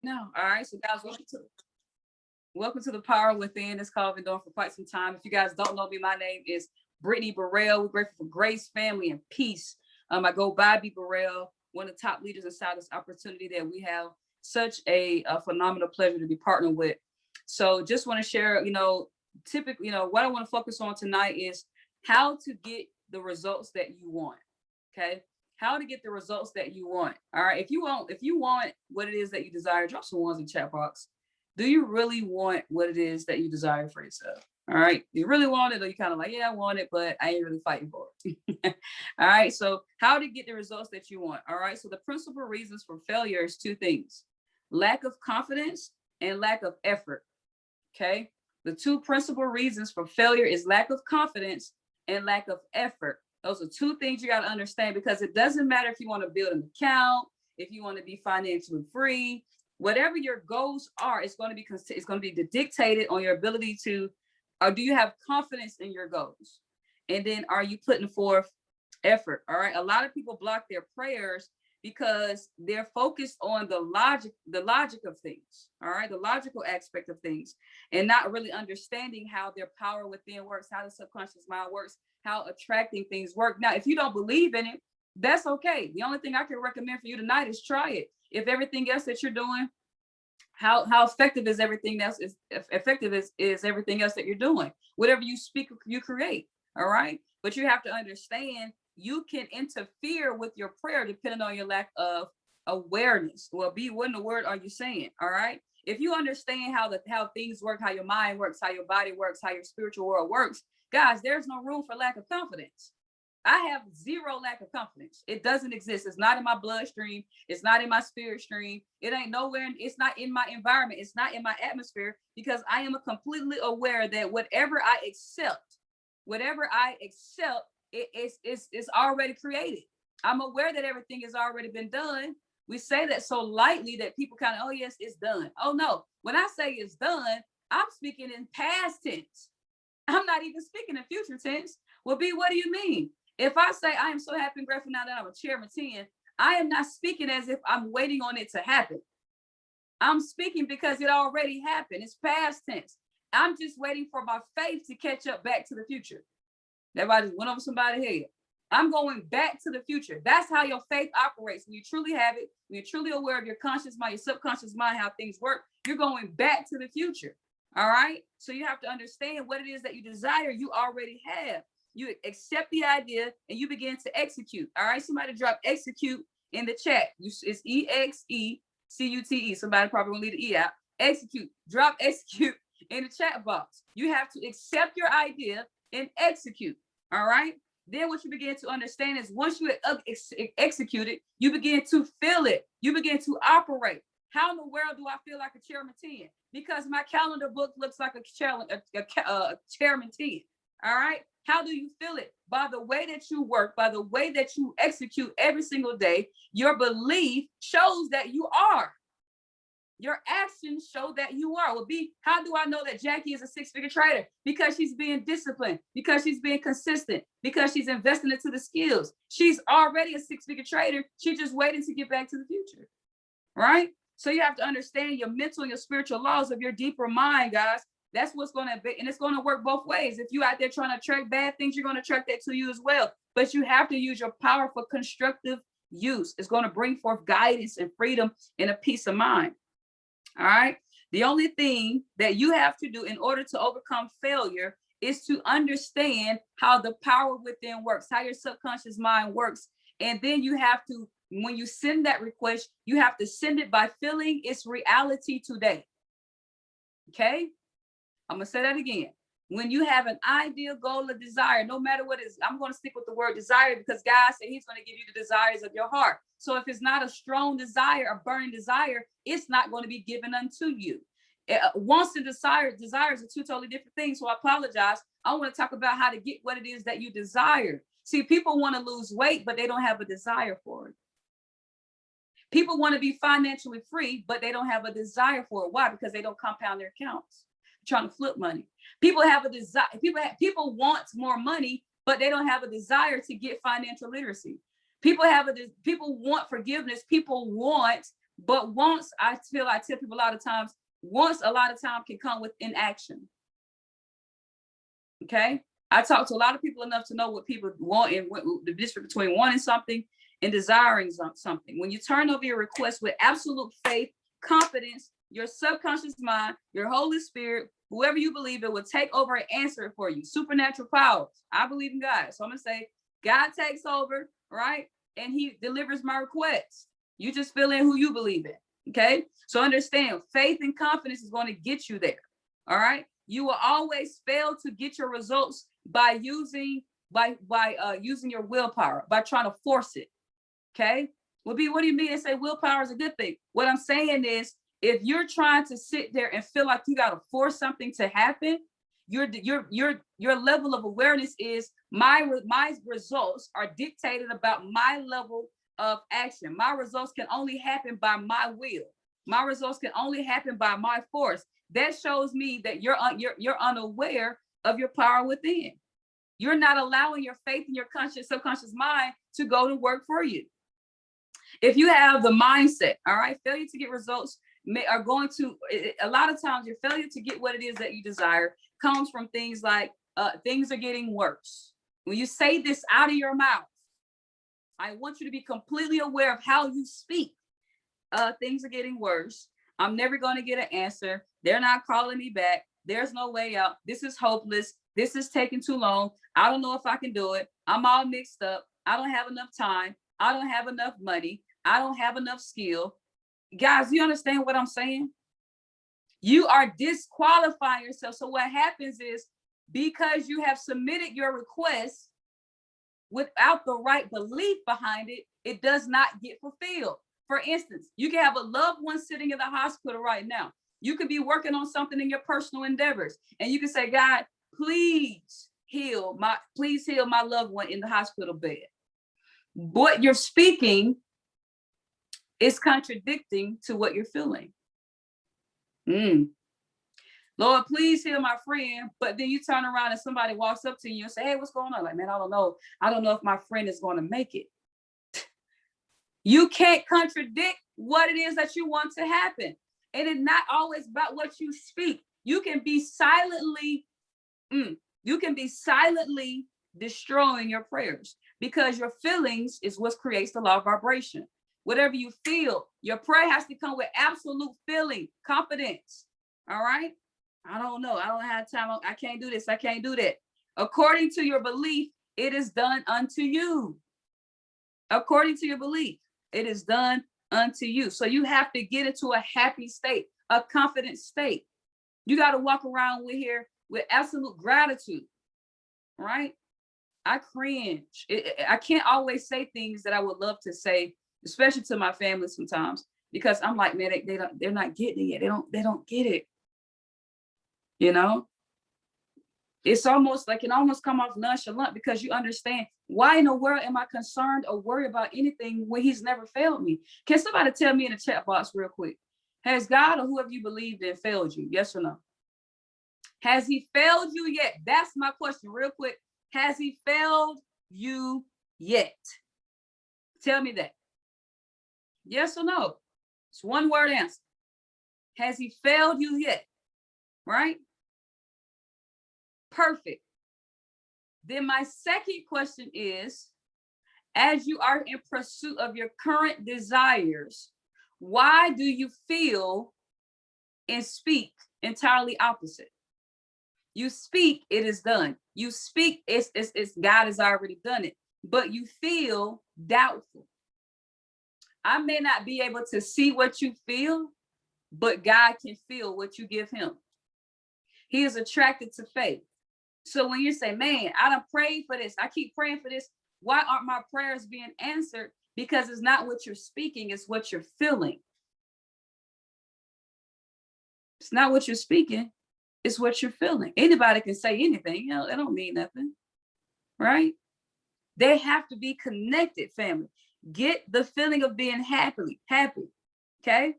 No. All right. So guys, welcome to the Power Within. It's called been doing for quite some time. If you guys don't know me, my name is Brittany Burrell. We're grateful for grace, family, and peace. I go by B Burrell, one of the top leaders inside this opportunity that we have such a phenomenal pleasure to be partnered with. So just want to share, typically, what I want to focus on tonight is how to get the results that you want. Okay. How to get the results that you want. All right. If you want what it is that you desire, drop some ones in the chat box. Do you really want what it is that you desire for yourself? All right. You really want it, or you kind of like, yeah, I want it, but I ain't really fighting for it. All right. So how to get the results that you want. All right. So the principal reasons for failure is two things: lack of confidence and lack of effort. Okay. The two principal reasons for failure is lack of confidence and lack of effort. Those are two things you got to understand, because it doesn't matter if you want to build an account, if you want to be financially free, whatever your goals are, it's going to be dictated on your ability to, or do you have confidence in your goals? And then are you putting forth effort? All right. A lot of people block their prayers because they're focused on the logic of things. All right. The logical aspect of things, and not really understanding how their power within works, how the subconscious mind works, how attracting things work. Now, if you don't believe in it, that's okay. The only thing I can recommend for you tonight is try it. If everything else that you're doing, how effective is everything else is effective is everything else that you're doing. Whatever you speak, you create. All right. But you have to understand you can interfere with your prayer depending on your lack of awareness. Well, B, what in the word are you saying? All right. If you understand how things work, how your mind works, how your body works, how your spiritual world works, guys, there's no room for lack of confidence. I have zero lack of confidence. It doesn't exist. It's not in my bloodstream. It's not in my spirit stream. It ain't nowhere. It's not in my environment. It's not in my atmosphere, because I am completely aware that whatever I accept, it's already created. I'm aware that everything has already been done. We say that so lightly that people kind of, oh yes, it's done. Oh no, when I say it's done, I'm speaking in past tense. I'm not even speaking in future tense. Well, B, what do you mean? If I say I am so happy and grateful now that I'm a chairman 10, I am not speaking as if I'm waiting on it to happen. I'm speaking because it already happened. It's past tense. I'm just waiting for my faith to catch up back to the future. Everybody just went over somebody's head. I'm going back to the future. That's how your faith operates. When you truly have it, when you're truly aware of your conscious mind, your subconscious mind, how things work, you're going back to the future. All right. So you have to understand what it is that you desire, you already have. You accept the idea and you begin to execute. All right. Somebody drop execute in the chat. It's EXECUTE. Somebody probably won't leave the E out. Execute. Drop execute in the chat box. You have to accept your idea and execute. All right. Then what you begin to understand is once you execute it, you begin to feel it. You begin to operate. How in the world do I feel like a chairman 10? Because my calendar book looks like a chairman 10. All right. How do you feel it? By the way that you work, by the way that you execute every single day. Your belief shows that you are. Your actions show that you are. Well, B, how do I know that Jackie is a six-figure trader? Because she's being disciplined, because she's being consistent, because she's investing into the skills. She's already a six-figure trader. She's just waiting to get back to the future. Right? So you have to understand your mental and your spiritual laws of your deeper mind, guys. That's what's going to be, and it's going to work both ways. If you out there trying to attract bad things, you're going to attract that to you as well. But you have to use your power for constructive use. It's going to bring forth guidance and freedom and a peace of mind. All right. The only thing that you have to do in order to overcome failure is to understand how the power within works, how your subconscious mind works. And then you have to, when you send that request, you have to send it by feeling its reality today. Okay. I'm going to say that again. When you have an ideal goal or desire, no matter what it is, I'm going to stick with the word desire because God said he's going to give you the desires of your heart. So if it's not a strong desire, a burning desire, it's not going to be given unto you. Wants and desires are two totally different things. So I apologize. I want to talk about how to get what it is that you desire. See, people want to lose weight, but they don't have a desire for it. People want to be financially free, but they don't have a desire for it. Why? Because they don't compound their accounts. Trying to flip money. People have a desire. People want more money, but they don't have a desire to get financial literacy. People want forgiveness. People want But once, I tell people a lot of times, once a lot of time can come with inaction. Okay. I talk to a lot of people enough to know what people want and what the difference between wanting something and desiring something. When you turn over your request with absolute faith, confidence, your subconscious mind, your Holy Spirit, whoever you believe it will take over and answer it for you. Supernatural powers. I believe in God. So I'm going to say, God takes over, right? And he delivers my request. You just fill in who you believe in. Okay. So understand, faith and confidence is going to get you there. All right. You will always fail to get your results by using your willpower, by trying to force it. Okay. Well, what do you mean? And say willpower is a good thing. What I'm saying is, if you're trying to sit there and feel like you got to force something to happen, your level of awareness is my results are dictated about my level of action. My results can only happen by my will. My results can only happen by my force. That shows me that you're unaware of your power within. You're not allowing your faith and your subconscious mind to go to work for you. If you have the mindset, all right, failure to get results are going to, a lot of times your failure to get what it is that you desire comes from things like things are getting worse. When you say this out of your mouth, I want you to be completely aware of how you speak. Things are getting worse. I'm never going to get an answer. They're not calling me back. There's no way out. This is hopeless. This is taking too long. I don't know if I can do it. I'm all mixed up. I don't have enough time. I don't have enough money. I don't have enough skill. Guys, you understand what I'm saying? You are disqualifying yourself. So what happens is, because you have submitted your request without the right belief behind it, it does not get fulfilled. For instance, you can have a loved one sitting in the hospital right now. You could be working on something in your personal endeavors, and you can say, God, please heal my loved one in the hospital bed. What you're speaking is contradicting to what you're feeling. Lord, please heal my friend. But then you turn around and somebody walks up to you and say, hey, what's going on? Like, man, I don't know. I don't know if my friend is going to make it. You can't contradict what it is that you want to happen. And it's not always about what you speak. You can be silently destroying your prayers, because your feelings is what creates the law of vibration. Whatever you feel, your prayer has to come with absolute feeling, confidence. All right. I don't know. I don't have time. I can't do this. I can't do that. According to your belief, it is done unto you. According to your belief, it is done unto you. So you have to get into a happy state, a confident state. You got to walk around with absolute gratitude, right? I cringe. I can't always say things that I would love to say, especially to my family sometimes, because I'm like, man, they're not getting it yet. They don't get it. You know, it's almost like it almost come off nonchalant, because you understand, why in the world am I concerned or worried about anything when he's never failed me? Can somebody tell me in the chat box real quick? Has God or whoever you believe in failed you? Yes or no? Has he failed you yet? That's my question real quick. Has he failed you yet? Tell me that. Yes or no? It's one word answer. Has he failed you yet? Right? Perfect. Then my second question is, as you are in pursuit of your current desires, why do you feel and speak entirely opposite? You speak, it is done. You speak, it's God has already done it, but you feel doubtful. I may not be able to see what you feel, but God can feel what you give him. He is attracted to faith. So when you say, man, I done prayed for this, I keep praying for this, why aren't my prayers being answered? Because it's not what you're speaking, it's what you're feeling. It's not what you're speaking, it's what you're feeling. Anybody can say anything, you know, that don't mean nothing, right? They have to be connected, family. Get the feeling of being happy, okay?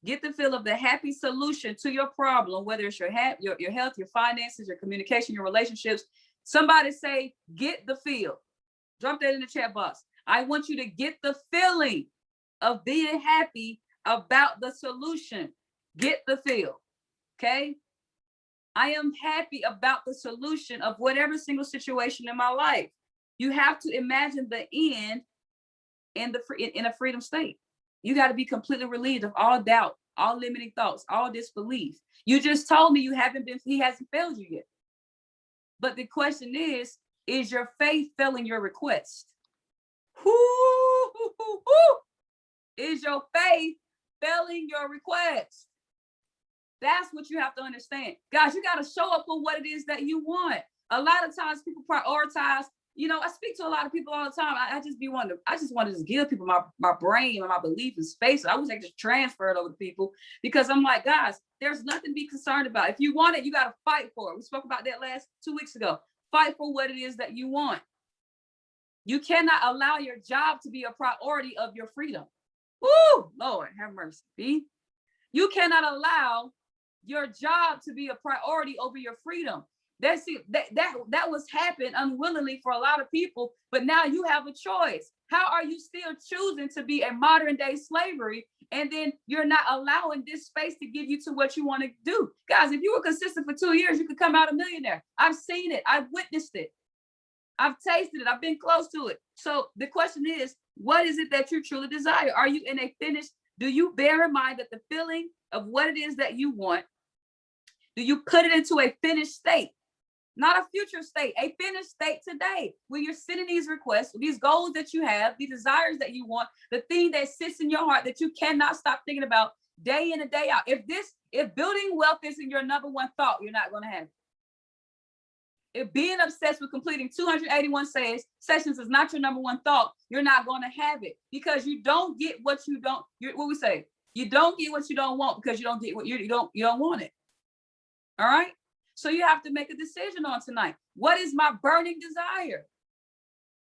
Get the feel of the happy solution to your problem, whether it's your health, your finances, your communication, your relationships. Somebody say, get the feel. Drop that in the chat box. I want you to get the feeling of being happy about the solution. Get the feel. Okay. I am happy about the solution of whatever single situation in my life. You have to imagine the end in a freedom state. You got to be completely relieved of all doubt, all limiting thoughts, all disbelief. You just told me he hasn't failed you yet. But the question is your faith failing your request? Is your faith failing your request? That's what you have to understand. Guys, you got to show up for what it is that you want. A lot of times people prioritize, I speak to a lot of people all the time. I just want to just give people my brain and my belief and space. I wish I could just transfer it over to people, because I'm like, guys, there's nothing to be concerned about. If you want it, you got to fight for it. We spoke about that 2 weeks ago. Fight for what it is that you want. You cannot allow your job to be a priority of your freedom. Woo, Lord, have mercy. B. You cannot allow your job to be a priority over your freedom. That was happened unwillingly for a lot of people, but now you have a choice. How are you still choosing to be a modern day slavery, and then you're not allowing this space to give you to what you want to do? Guys, if you were consistent for 2 years, you could come out a millionaire. I've seen it. I've witnessed it. I've tasted it. I've been close to it. So the question is, what is it that you truly desire? Are you in a finished? Do you bear in mind that the feeling of what it is that you want, do you put it into a finished state? Not a future state, a finished state today, where you're sending these requests, these goals that you have, the desires that you want, the thing that sits in your heart that you cannot stop thinking about day in and day out. If building wealth isn't your number one thought, you're not going to have it. If being obsessed with completing 281 sessions is not your number one thought, you're not going to have it, because you don't get what you don't. What we say, you don't get what you don't want because you don't get what you don't want it. All right. So you have to make a decision on tonight. What is my burning desire?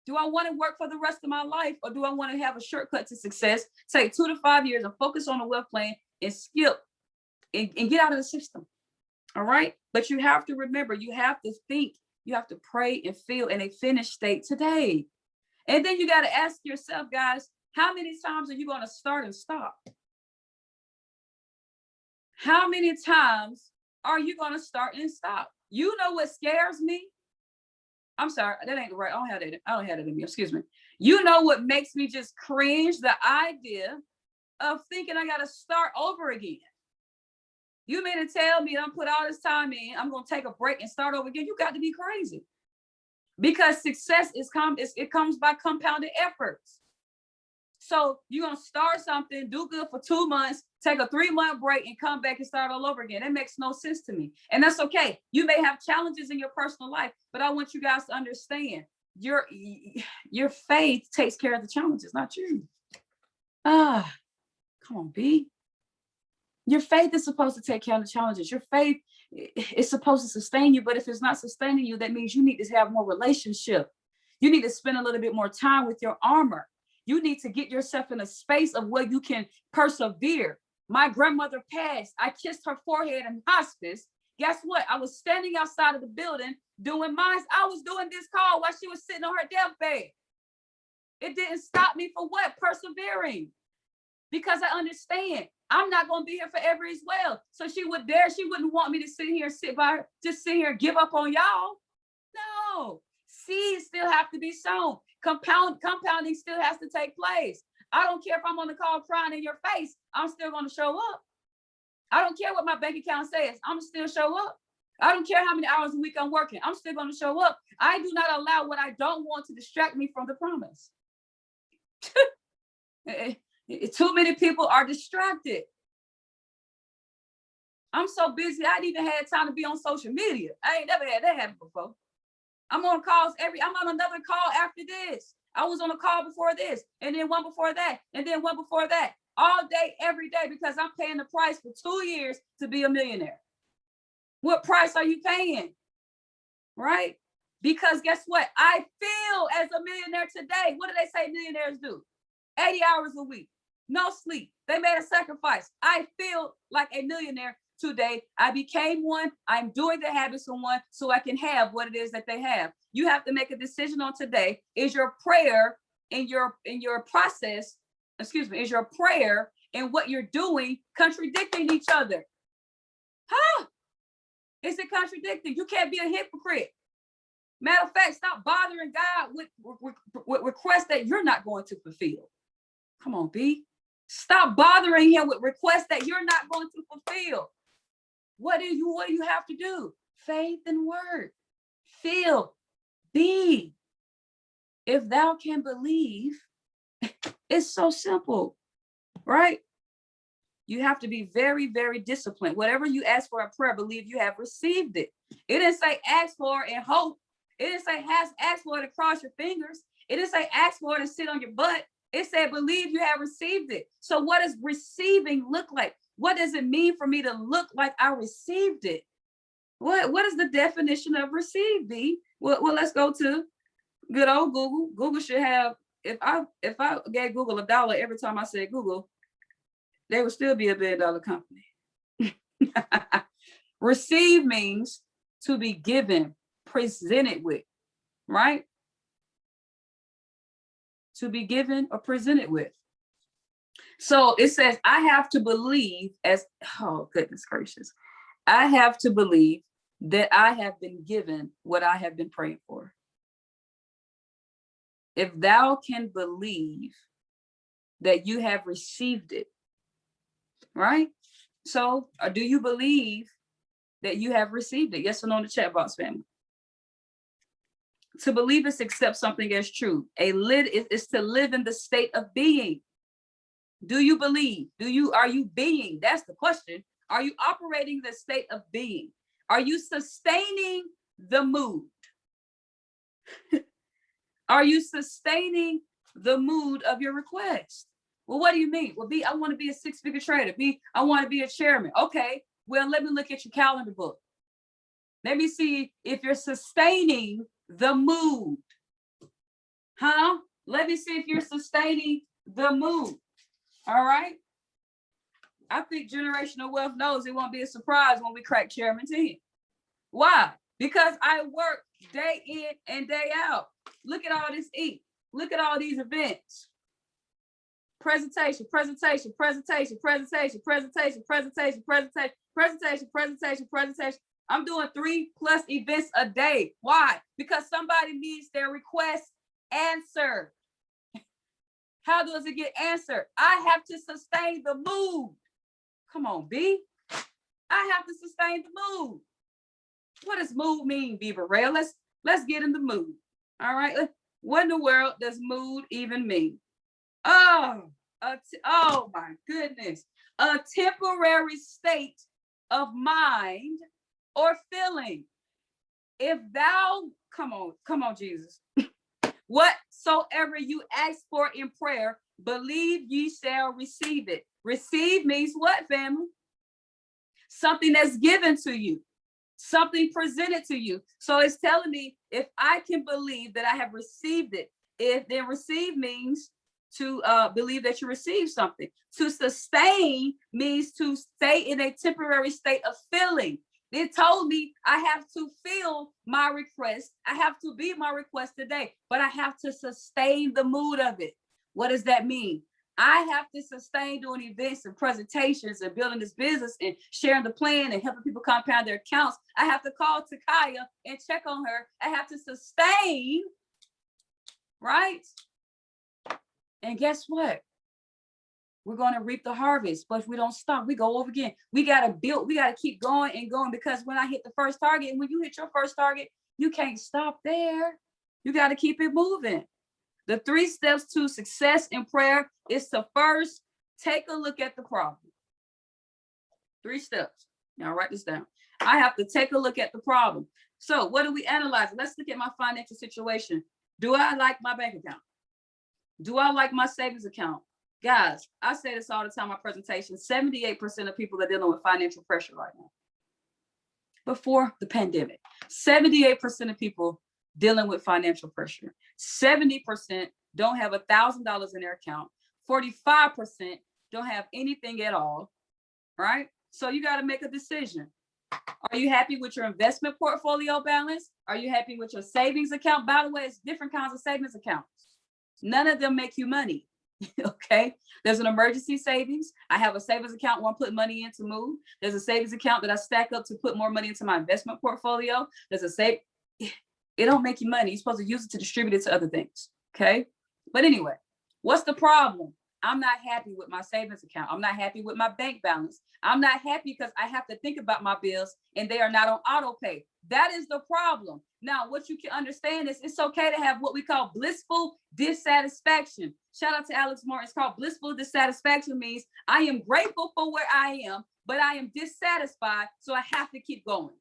Do I want to work for the rest of my life, or do I want to have a shortcut to success, take 2 to 5 years and focus on a wealth plan and skip and get out of the system? All right. But you have to remember, you have to think, you have to pray and feel in a finished state today. And then you got to ask yourself, guys, how many times are you going to start and stop? How many times are you going to start and stop? You know what scares me? I'm sorry, that ain't right. I don't have that in me. Excuse me. You know what makes me just cringe? The idea of thinking I got to start over again. You mean to tell me I'm put all this time in, I'm going to take a break and start over again? You got to be crazy. Because success it comes by compounded efforts. So you're going to start something, do good for 2 months, take a 3-month break, and come back and start all over again. It makes no sense to me. And that's okay. You may have challenges in your personal life, but I want you guys to understand your faith takes care of the challenges, not you. Come on, B. Your faith is supposed to take care of the challenges. Your faith is supposed to sustain you, but if it's not sustaining you, that means you need to have more relationship. You need to spend a little bit more time with your armor. You need to get yourself in a space of where you can persevere. My grandmother passed. I kissed her forehead in hospice. Guess what? I was standing outside of the building doing mine. I was doing this call while she was sitting on her deathbed. It didn't stop me for what? Persevering. Because I understand I'm not going to be here forever as well. So she wouldn't want me to sit here and give up on y'all. No. Seeds still have to be sown. Compounding still has to take place. I don't care if I'm on the call crying in your face. I'm still going to show up. I don't care what my bank account says. I'm still show up. I don't care how many hours a week I'm working. I'm still going to show up. I do not allow what I don't want to distract me from the promise. Too many people are distracted. I'm so busy, I didn't even have time to be on social media. I ain't never had that happen before. I'm on calls I'm on another call after this. I was on a call before this, and then one before that, and then one before that. All day, every day, because I'm paying the price for 2 years to be a millionaire. What price are you paying? Right? Because guess what? I feel as a millionaire today. What do they say millionaires do? 80 hours a week, no sleep. They made a sacrifice. I feel like a millionaire today. I became one. I'm doing the habits of one so I can have what it is that they have. You have to make a decision on today. Is your prayer in your process, is your prayer and what you're doing contradicting each other? Huh? Is it contradicting? You can't be a hypocrite. Matter of fact, stop bothering God with requests that you're not going to fulfill. Come on, B. Stop bothering him with requests that you're not going to fulfill. What do you have to do? Faith and word. Feel. Be. If thou can believe, it's so simple, right? You have to be very, very disciplined. Whatever you ask for in prayer, believe you have received it. It didn't say ask for and hope. It didn't say ask for it and cross your fingers. It didn't say ask for it and sit on your butt. It said believe you have received it. So what does receiving look like? What does it mean for me to look like I received it? What is the definition of receive, B? Well, let's go to good old Google. Google should have, if I gave Google $1 every time I said Google, they would still be $1 billion company. Receive means to be given, presented with, right? To be given or presented with. So it says, I have to believe oh goodness gracious. I have to believe that I have been given what I have been praying for. If thou can believe that you have received it, right? So do you believe that you have received it? Yes or no in the chat box, family. To believe is to accept something as true. Is to live in the state of being. Do you believe? Are you being? That's the question. Are you operating the state of being? Are you sustaining the mood? Are you sustaining the mood of your request? Well, what do you mean? Well, B, I want to be a 6-figure trader. B, I want to be a chairman. Okay, well, let me look at your calendar book. Let me see if you're sustaining the mood. Huh? Let me see if you're sustaining the mood. All right. I think Generational Wealth knows it won't be a surprise when we crack Chairman 10. Why? Because I work day in and day out. Look at all this ink. Look at all these events. Presentation. I'm doing 3+ events a day. Why? Because somebody needs their request answered. How does it get answered? I have to sustain the mood. Come on, B. I have to sustain the mood. What does mood mean, B. Burrell? Let's get in the mood. All right. What in the world does mood even mean? Oh my goodness. A temporary state of mind or feeling. If thou, come on, Jesus. Whatsoever you ask for in prayer, believe ye shall receive it. Receive means what, family? Something that's given to you, something presented to you. So it's telling me if I can believe that I have received it, then receive means to believe that you receive something. To sustain means to stay in a temporary state of feeling. It told me I have to feel my request. I have to be my request today, but I have to sustain the mood of it. What does that mean? I have to sustain doing events and presentations and building this business and sharing the plan and helping people compound their accounts. I have to call Takaya and check on her. I have to sustain, right? And guess what? We're going to reap the harvest, but if we don't stop, we go over again. We got to build, we got to keep going and going, because when I hit the first target, and when you hit your first target, you can't stop there. You got to keep it moving. The 3 steps to success in prayer is to first take a look at the problem. 3 steps. Now write this down. I have to take a look at the problem. So what do we analyze? Let's look at my financial situation. Do I like my bank account? Do I like my savings account? Guys, I say this all the time in my presentation. 78% of people are dealing with financial pressure right now. Before the pandemic, 78% of people dealing with financial pressure. 70% don't have $1,000 in their account. 45% don't have anything at all, right? So you got to make a decision. Are you happy with your investment portfolio balance? Are you happy with your savings account? By the way, it's different kinds of savings accounts. None of them make you money. Okay. There's an emergency savings. I have a savings account where I'm putting money in to move. There's a savings account that I stack up to put more money into my investment portfolio. There's a save. It don't make you money. You're supposed to use it to distribute it to other things. Okay. But anyway, what's the problem? I'm not happy with my savings account. I'm not happy with my bank balance. I'm not happy because I have to think about my bills and they are not on auto pay. That is the problem. Now, what you can understand is it's okay to have what we call blissful dissatisfaction. Shout out to Alex Morton. It's called blissful dissatisfaction. Means I am grateful for where I am, but I am dissatisfied. So I have to keep going.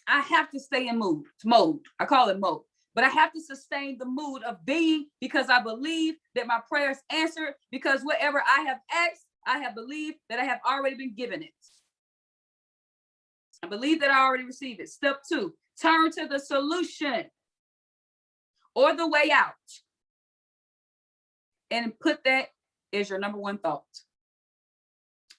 I have to stay in mode. I call it mode. But I have to sustain the mood of being because I believe that my prayers answered because whatever I have asked, I have believed that I have already been given it. I believe that I already received it. Step 2, turn to the solution or the way out. And put that as your number 1 thought.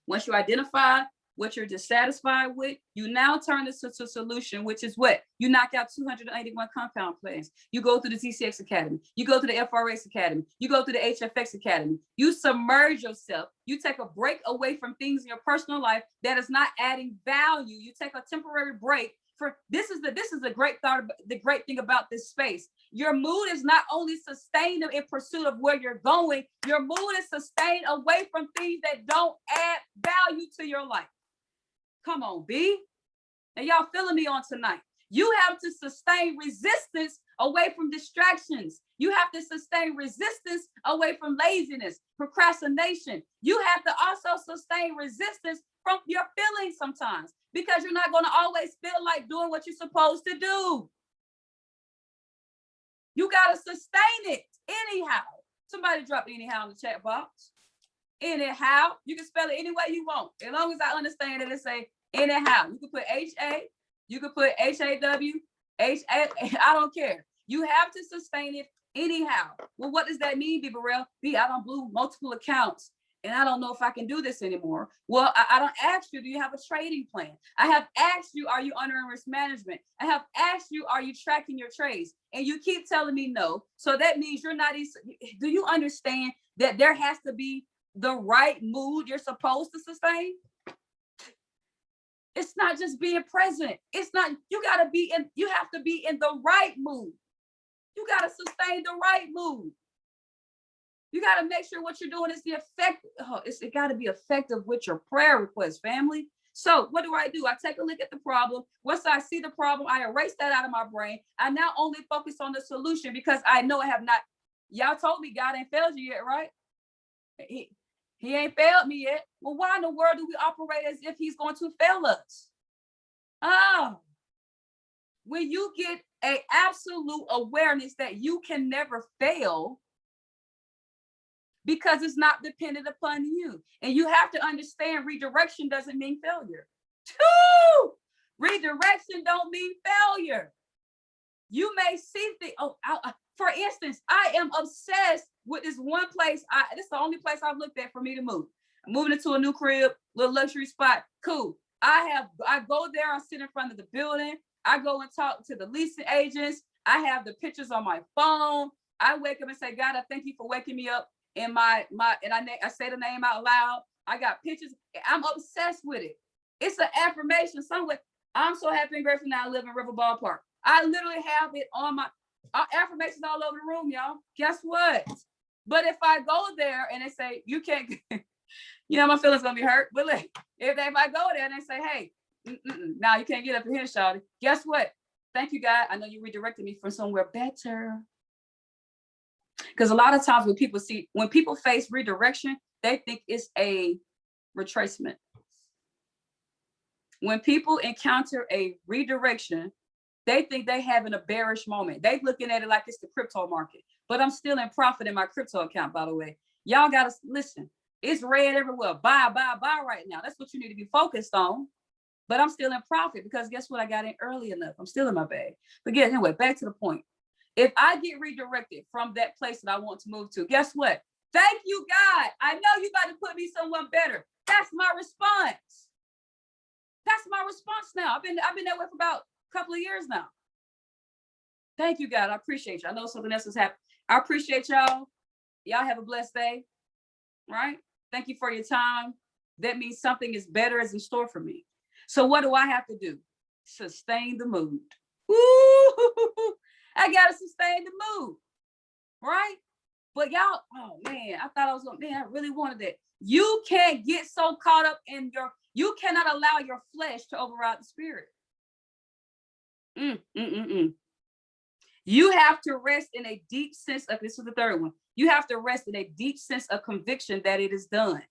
Once you identify what you're dissatisfied with, you now turn this to a solution, which is what? You knock out 281 compound plans. You go through the TCX Academy. You go to the FRS Academy. You go to the HFX Academy. You submerge yourself. You take a break away from things in your personal life that is not adding value. You take a temporary break. This is the great thought. The great thing about this space. Your mood is not only sustained in pursuit of where you're going. Your mood is sustained away from things that don't add value to your life. Come on, B. And y'all feeling me on tonight. You have to sustain resistance away from distractions. You have to sustain resistance away from laziness, procrastination. You have to also sustain resistance from your feelings sometimes because you're not going to always feel like doing what you're supposed to do. You got to sustain it anyhow. Somebody drop anyhow in the chat box. Anyhow, you can spell it any way you want. As long as I understand it, it say anyhow. You can put H-A, you can put H-A-W, H-A, I don't care. You have to sustain it anyhow. Well, what does that mean, B. Burrell? B, I don't blew multiple accounts and I don't know if I can do this anymore. Well, I don't ask you, do you have a trading plan? I have asked you, are you under risk management? I have asked you, are you tracking your trades? And you keep telling me no. So that means you're not, do you understand that there has to be the right mood you're supposed to sustain? It's not just being present. It's not, you have to be in the right mood. You got to sustain the right mood. You got to make sure what you're doing is the effective. It got to be effective with your prayer request, family. So what do? I take a look at the problem. Once I see the problem, I erase that out of my brain. I now only focus on the solution because I know I have not. Y'all told me God ain't failed you yet, right? He ain't failed me yet. Well, why in the world do we operate as if he's going to fail us? When you get an absolute awareness that you can never fail because it's not dependent upon you. And you have to understand redirection doesn't mean failure. Redirection don't mean failure. You may see for instance, I am obsessed with this one place. This is the only place I've looked at for me to move. I'm moving into a new crib, little luxury spot. Cool. I go there, I sit in front of the building. I go and talk to the leasing agents. I have the pictures on my phone. I wake up and say, God, I thank you for waking me up in I say the name out loud. I got pictures. I'm obsessed with it. It's an affirmation somewhere. I'm so happy and grateful now I live in River Ballpark. I literally have it on my affirmations all over the room, y'all. Guess what? But if I go there and they say, you can't, my feelings gonna be hurt. But look, if I go there and they say, hey, now you can't get up in here, shawty. Guess what? Thank you, God. I know you redirected me from somewhere better. Because a lot of times when people face redirection, they think it's a retracement. When people encounter a redirection, they think they having a bearish moment. They looking at it like it's the crypto market. But I'm still in profit in my crypto account, by the way. Y'all got to listen. It's red everywhere. Buy right now. That's what you need to be focused on. But I'm still in profit because guess what? I got in early enough. I'm still in my bag. But anyway, back to the point. If I get redirected from that place that I want to move to, guess what? Thank you, God. I know you got to put me somewhere better. That's my response. That's my response now. I've been that way for about a couple of years now. Thank you, God. I appreciate you. I know something else has happened. I appreciate y'all. Y'all have a blessed day, right? Thank you for your time. That means something is better is in store for me. So what do I have to do? Sustain the mood. Woo! I gotta sustain the mood, right? But y'all, oh man, I thought I was gonna, man, I really wanted that. You can't get so caught up in you cannot allow your flesh to override the spirit. You have to rest in a deep sense of, this is the third one. You have to rest in a deep sense of conviction that it is done.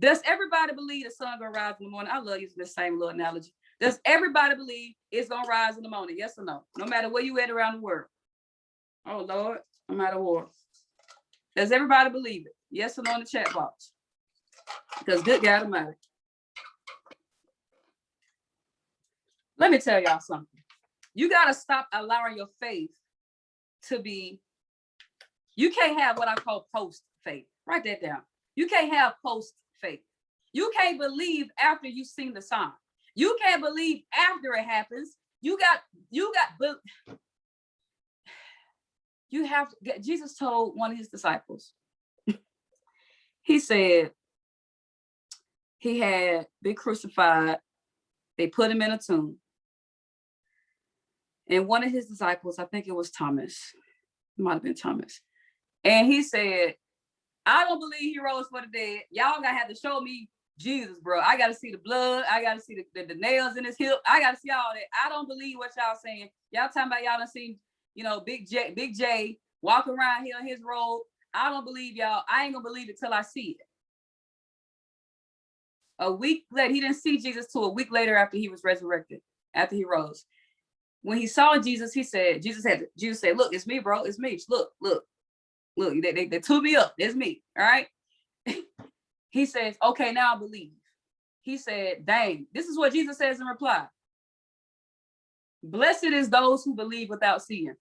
Does everybody believe the sun gonna rise in the morning? I love using the same little analogy. Does everybody believe it's gonna rise in the morning? Yes or no? No matter where you at around the world. Oh Lord, I'm out of war. Does everybody believe it? Yes or no in the chat box? Because good God Almighty. Let me tell y'all something. You gotta stop allowing your faith to be, you can't have what I call post faith. Write that down. You can't have post faith. You can't believe after you've seen the sign. You can't believe after it happens. You have to, Jesus told one of his disciples, he said he had been crucified. They put him in a tomb. And one of his disciples, I think it was Thomas, it might have been Thomas. And he said, I don't believe he rose for the dead. Y'all gonna have to show me Jesus, bro. I gotta see the blood. I gotta see the nails in his hip. I gotta see all that. I don't believe what y'all saying. Y'all talking about y'all done seen, Big J walking around here in his robe. I don't believe y'all. I ain't gonna believe it till I see it. A week later, he didn't see Jesus till a week later after he was resurrected, after he rose. When he saw Jesus, Jesus said, look, it's me, bro. It's me. Look, they tuned me up. It's me. All right. He says, okay, now I believe. He said, dang, this is what Jesus says in reply. Blessed is those who believe without seeing.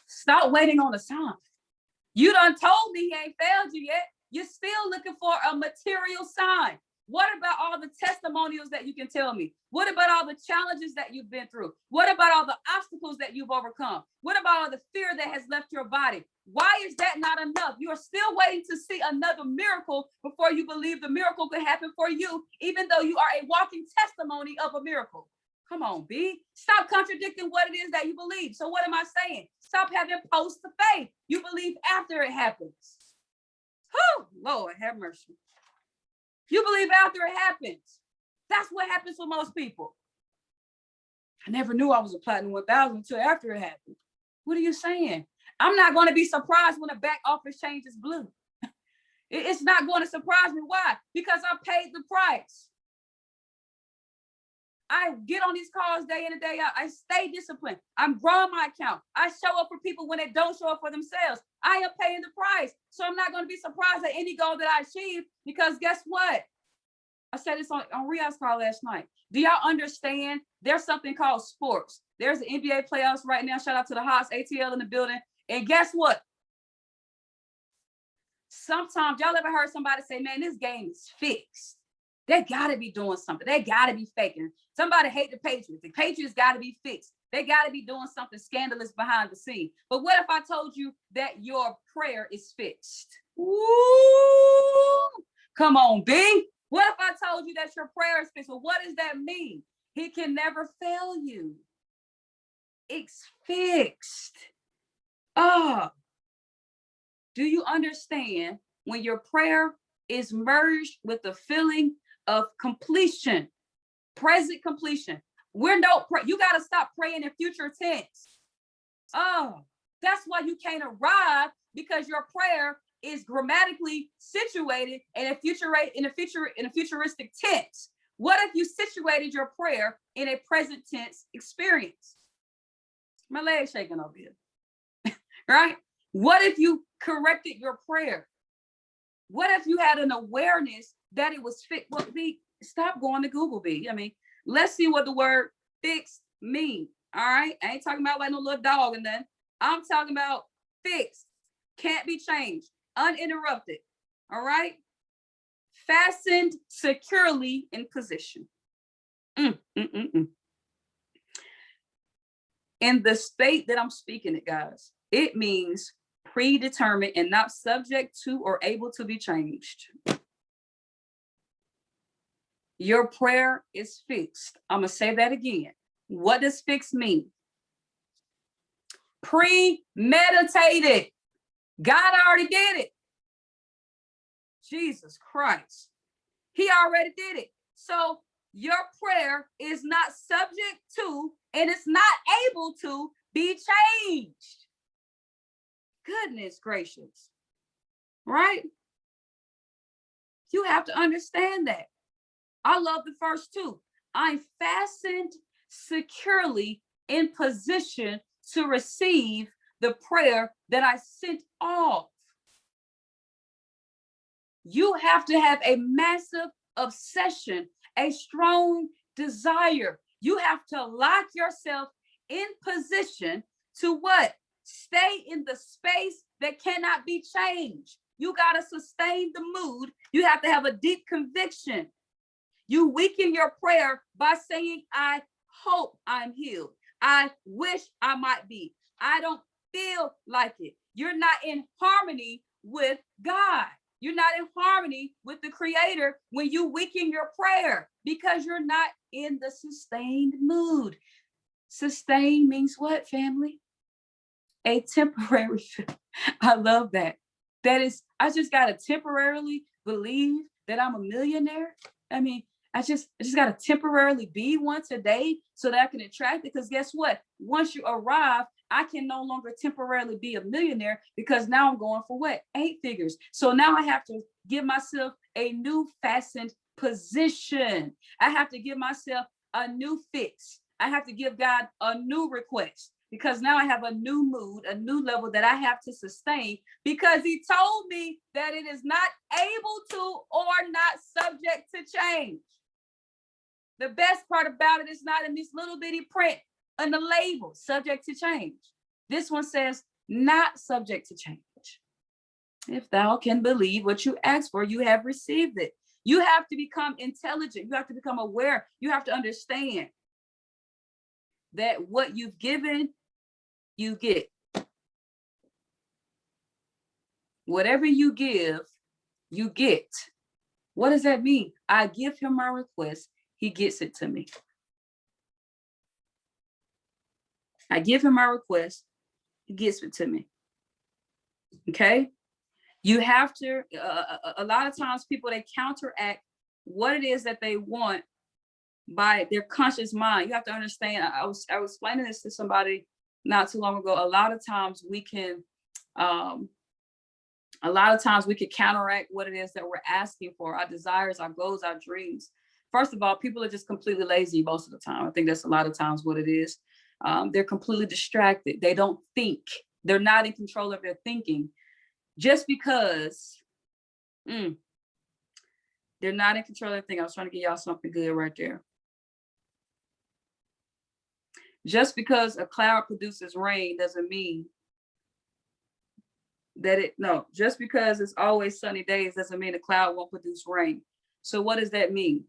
Stop waiting on a sign. You done told me he ain't failed you yet. You're still looking for a material sign. What about all the testimonials that you can tell me? What about all the challenges that you've been through? What about all the obstacles that you've overcome? What about all the fear that has left your body? Why is that not enough? You are still waiting to see another miracle before you believe the miracle could happen for you, even though you are a walking testimony of a miracle. Come on, B. Stop contradicting what it is that you believe. So what am I saying? Stop having post to faith. You believe after it happens. Oh, Lord, have mercy. You believe after it happens. That's what happens for most people. I never knew I was a platinum 1000 until after it happened. What are you saying? I'm not going to be surprised when the back office changes blue. It's not going to surprise me. Why? Because I paid the price. I get on these calls day in and day out. I stay disciplined. I'm growing my account. I show up for people when they don't show up for themselves. I am paying the price. So I'm not going to be surprised at any goal that I achieve, because guess what? I said this on Ria's call last night. Do y'all understand? There's something called sports. There's the NBA playoffs right now. Shout out to the Hawks, ATL in the building. And guess what? Sometimes y'all ever heard somebody say, man, this game is fixed. They got to be doing something. They got to be faking. Somebody hate the Patriots. The Patriots got to be fixed. They got to be doing something scandalous behind the scene. But what if I told you that your prayer is fixed? Ooh, come on, B. What if I told you that your prayer is fixed? Well, what does that mean? He can never fail you. It's fixed. Oh, do you understand when your prayer is merged with the feeling of completion, present completion? You got to stop praying in future tense. Oh, that's why you can't arrive, because your prayer is grammatically situated in a futuristic tense. What if you situated your prayer in a present tense experience? My leg's shaking over here. Right? What if you corrected your prayer? What if you had an awareness that it was fixed? Well, B, stop going to Google, B. I mean, let's see what the word fixed means. All right. I ain't talking about like no little dog and then. I'm talking about fixed, can't be changed, uninterrupted. All right. Fastened securely in position. In the state that I'm speaking it, guys, it means predetermined and not subject to or able to be changed. Your prayer is fixed. I'm going to say that again. What does fixed mean? Premeditated. God already did it. Jesus Christ. He already did it. So your prayer is not subject to, and it's not able to be changed. Goodness gracious. Right? You have to understand that. I love the first two. I'm fastened securely in position to receive the prayer that I sent off. You have to have a massive obsession, a strong desire. You have to lock yourself in position to what? Stay in the space that cannot be changed. You got to sustain the mood. You have to have a deep conviction. You weaken your prayer by saying, I hope I'm healed. I wish I might be. I don't feel like it. You're not in harmony with God. You're not in harmony with the Creator when you weaken your prayer because you're not in the sustained mood. Sustain means what, family? A temporary. I love that. That is, I just got to temporarily believe that I'm a millionaire. I mean, I just got to temporarily be one today so that I can attract it. Because guess what? Once you arrive, I can no longer temporarily be a millionaire because now I'm going for what? 8 figures. So now I have to give myself a new fastened position. I have to give myself a new fix. I have to give God a new request because now I have a new mood, a new level that I have to sustain because he told me that it is not able to or not subject to change. The best part about it is not in this little bitty print on the label, subject to change. This one says not subject to change. If thou can believe what you ask for, you have received it. You have to become intelligent. You have to become aware. You have to understand that what you've given, you get. Whatever you give, you get. What does that mean? I give him my request. He gets it to me. I give him my request. He gets it to me. Okay? You have to, a lot of times people, they counteract what it is that they want by their conscious mind. You have to understand, I was explaining this to somebody not too long ago. A lot of times we can counteract what it is that we're asking for, our desires, our goals, our dreams. First of all, people are just completely lazy most of the time. I think that's a lot of times what it is. They're completely distracted. They don't think. They're not in control of their thinking. Just because they're not in control of their thinking. I was trying to get y'all something good right there. Just because a cloud produces rain doesn't mean that just because it's always sunny days doesn't mean a cloud won't produce rain. So what does that mean?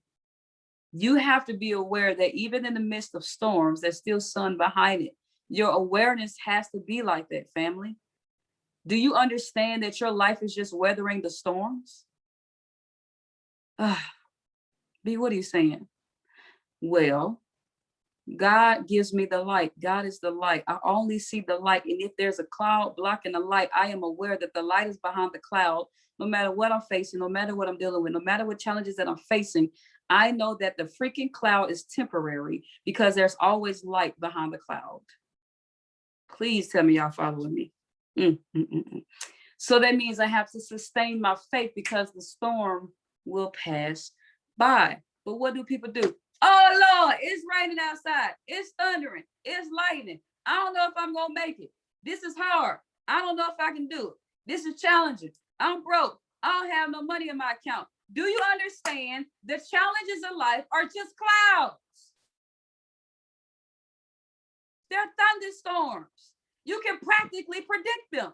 You have to be aware that even in the midst of storms, there's still sun behind it. Your awareness has to be like that, family. Do you understand that your life is just weathering the storms? B, what are you saying? Well, God gives me the light. God is the light. I only see the light. And if there's a cloud blocking the light, I am aware that the light is behind the cloud. No matter what I'm facing, no matter what I'm dealing with, no matter what challenges that I'm facing, I know that the freaking cloud is temporary because there's always light behind the cloud. Please tell me y'all following me. So that means I have to sustain my faith because the storm will pass by. But what do people do? Oh Lord, it's raining outside. It's thundering. It's lightning. I don't know if I'm going to make it. This is hard. I don't know if I can do it. This is challenging. I'm broke. I don't have no money in my account. Do you understand the challenges of life are just clouds? They're thunderstorms. You can practically predict them.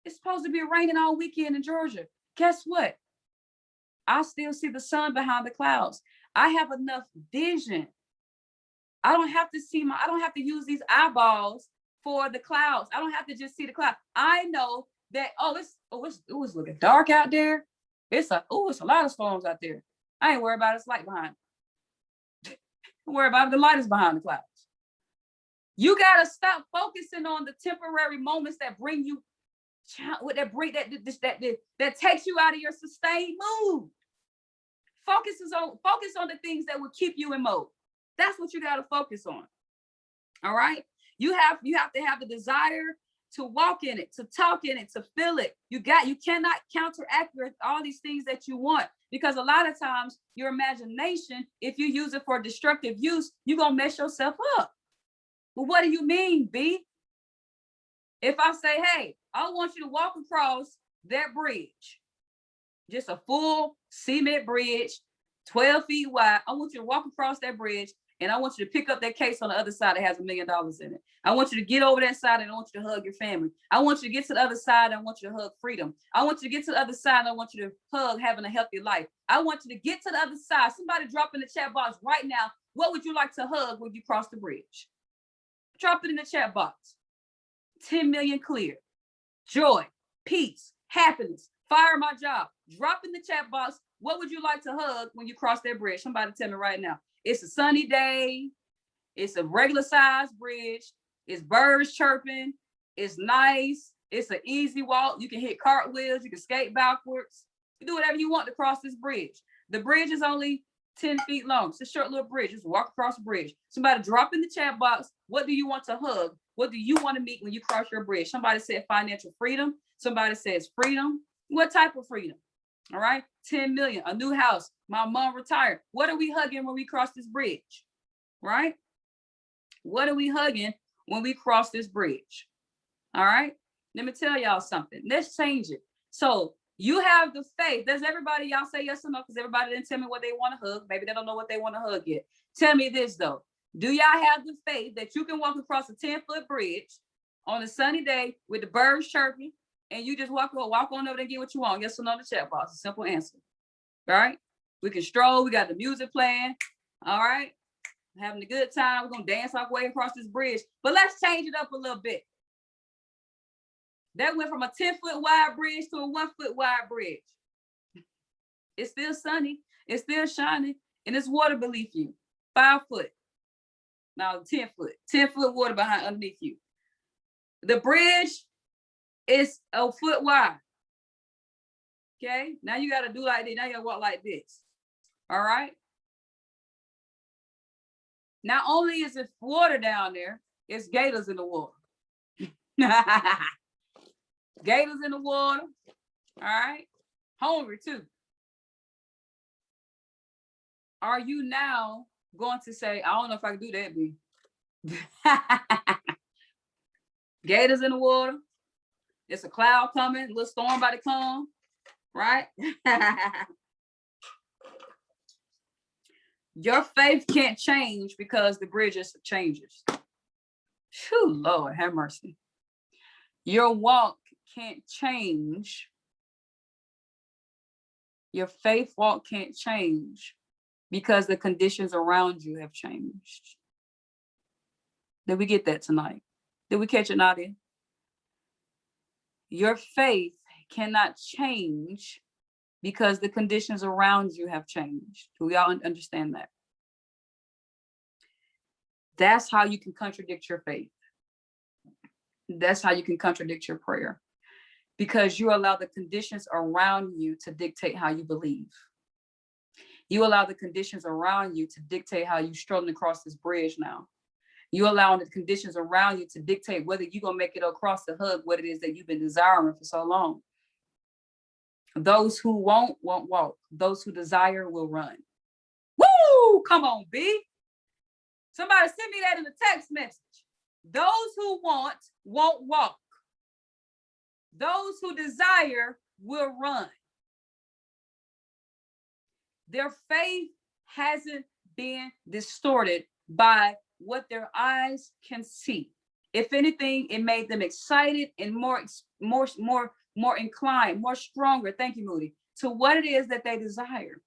It's supposed to be raining all weekend in Georgia. Guess what? I still see the sun behind the clouds. I have enough vision. I don't have to use these eyeballs for the clouds. I don't have to just see the cloud. I know that, it's looking dark out there. It's a lot of storms out there. I ain't worried about it's light behind. Don't worry about it. The light is behind the clouds. You gotta stop focusing on the temporary moments that bring you, that takes you out of your sustained mood. Focus on the things that will keep you in mode. That's what you got to focus on. All right. You have to have the desire to walk in it, to talk in it, to feel it. You cannot counteract all these things that you want, because a lot of times your imagination, if you use it for destructive use, you're going to mess yourself up. Well, what do you mean, B? If I say, hey, I want you to walk across that bridge, just a full cement bridge, 12 feet wide. I want you to walk across that bridge, and I want you to pick up that case on the other side that has $1 million in it. I want you to get over that side, and I want you to hug your family. I want you to get to the other side, and I want you to hug freedom. I want you to get to the other side, and I want you to hug having a healthy life. I want you to get to the other side. Somebody drop in the chat box right now, what would you like to hug when you cross the bridge? Drop it in the chat box. 10 million clear. Joy, peace, happiness, fire my job. Drop in the chat box. What would you like to hug when you cross that bridge? Somebody tell me right now. It's a sunny day. It's a regular size bridge. It's birds chirping. It's nice. It's an easy walk. You can hit cartwheels. You can skate backwards. You do whatever you want to cross this bridge. The bridge is only 10 feet long. It's a short little bridge. Just walk across the bridge. Somebody drop in the chat box. What do you want to hug? What do you want to meet when you cross your bridge? Somebody said financial freedom. Somebody says freedom. What type of freedom? All right. 10 million, a new house. My mom retired. What are we hugging when we cross this bridge? Right? What are we hugging when we cross this bridge? All right. Let me tell y'all something. Let's change it. So you have the faith. Does everybody, y'all say yes or no? Because everybody didn't tell me what they want to hug. Maybe they don't know what they want to hug yet. Tell me this though. Do y'all have the faith that you can walk across a 10-foot bridge on a sunny day with the birds chirping, and you just walk on over and get what you want? Yes or no in the chat box. A simple answer. All right. We can stroll. We got the music playing. All right. Having a good time. We're going to dance our way across this bridge. But let's change it up a little bit. That went from a 10-foot wide bridge to a 1-foot wide bridge. It's still sunny. It's still shining. And it's water beneath you. 5 foot. Now 10 foot. 10-foot water underneath you. The bridge is a foot wide. Okay. Now you got to do like this. Now you got to walk like this. All right. Not only is it water down there, it's gators in the water. Gators in the water. All right. Hungry too. Are you now going to say, I don't know if I can do that, B? Gators in the water. It's a cloud coming, a little storm about to come, right? Your faith can't change because the bridges changes. Phew, Lord, have mercy. Your walk can't change. Your faith walk can't change because the conditions around you have changed. Did we get that tonight? Did we catch it, Nadia? Your faith cannot change because the conditions around you have changed. Do we all understand that? That's how you can contradict your faith. That's how you can contradict your prayer, because you allow the conditions around you to dictate how you believe. You allow the conditions around you to dictate how you struggle across this bridge now. You allow the conditions around you to dictate whether you're going to make it across the hug, what it is that you've been desiring for so long. Those who won't walk. Those who desire will run. Woo! Come on, B. Somebody send me that in the text message. Those who want won't walk. Those who desire will run. Their faith hasn't been distorted by what their eyes can see. If anything, it made them excited and more inclined, more stronger. Thank you, Moody, to what it is that they desire.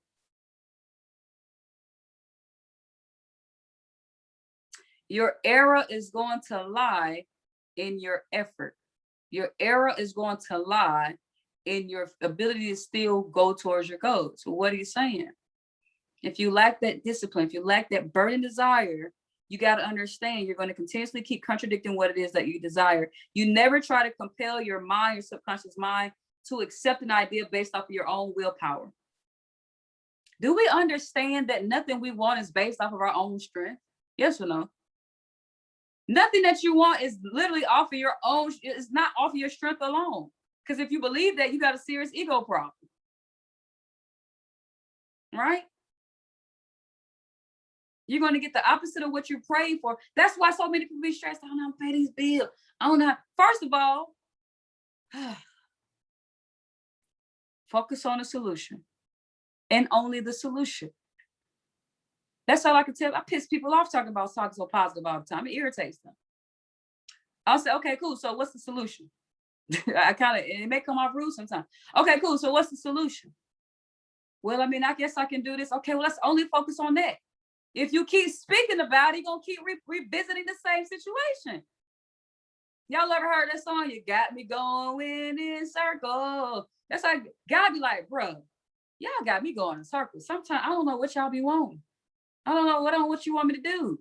Your error is going to lie in your effort. Your error is going to lie in your ability to still go towards your goals. So what are you saying? If you lack that discipline, if you lack that burning desire, you got to understand you're going to continuously keep contradicting what it is that you desire. You never try to compel your mind, your subconscious mind, to accept an idea based off of your own willpower. Do we understand that nothing we want is based off of our own strength? Yes or no? Nothing that you want is literally off of your own, it's not off of your strength alone. Because if you believe that, you got a serious ego problem. Right? You're going to get the opposite of what you pray for. That's why so many people be stressed. I don't know how to pay these bills. I don't know. First of all, focus on the solution and only the solution. That's all I can tell. I piss people off talking so positive all the time. It irritates them. I'll say, okay, cool. So what's the solution? It may come off rude sometimes. Okay, cool. So what's the solution? Well, I mean, I guess I can do this. Okay, well, let's only focus on that. If you keep speaking about it, you're going to keep revisiting the same situation. Y'all ever heard that song? You got me going in circles. That's like, God be like, bro, y'all got me going in circles. Sometimes I don't know what y'all be wanting. I don't know what you want me to do.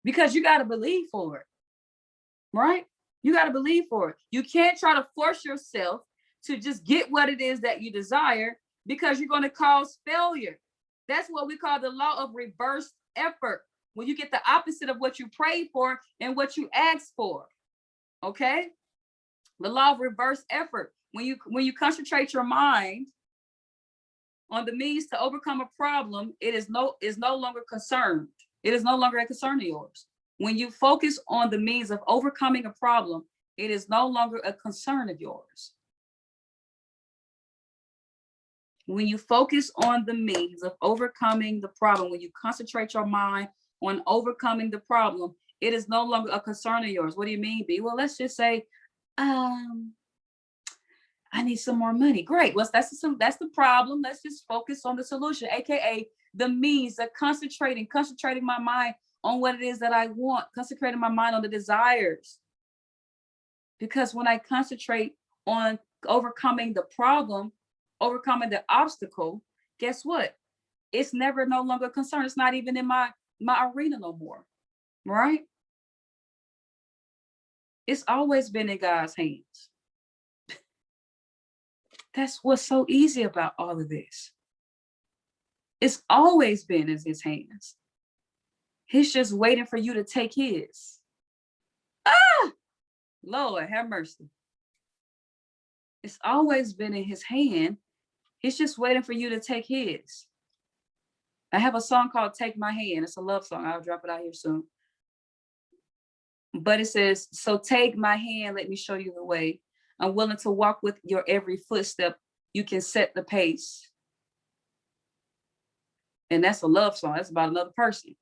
Because you got to believe for it. Right? You got to believe for it. You can't try to force yourself to just get what it is that you desire, because you're going to cause failure. That's what we call the law of reverse effort. When you get the opposite of what you prayed for and what you asked for. Okay? The law of reverse effort. When you concentrate your mind on the means to overcome a problem, it is no longer concerned. It is no longer a concern of yours. When you focus on the means of overcoming a problem, it is no longer a concern of yours. When you focus on the means of overcoming the problem, when you concentrate your mind on overcoming the problem, it is no longer a concern of yours. What do you mean, B? Well, let's just say, I need some more money. Great. Well, that's the problem. Let's just focus on the solution, aka the means of concentrating my mind on what it is that I want, concentrating my mind on the desires. Because when I concentrate on overcoming the problem, overcoming the obstacle, guess what? It's never no longer a concern. It's not even in my arena no more, right? It's always been in God's hands. That's what's so easy about all of this. It's always been in his hands. He's just waiting for you to take his. Lord, have mercy. It's always been in his hand. He's just waiting for you to take his. I have a song called Take My Hand. It's a love song. I'll drop it out here soon. But it says, so take my hand, let me show you the way. I'm willing to walk with your every footstep. You can set the pace. And that's a love song. That's about another person.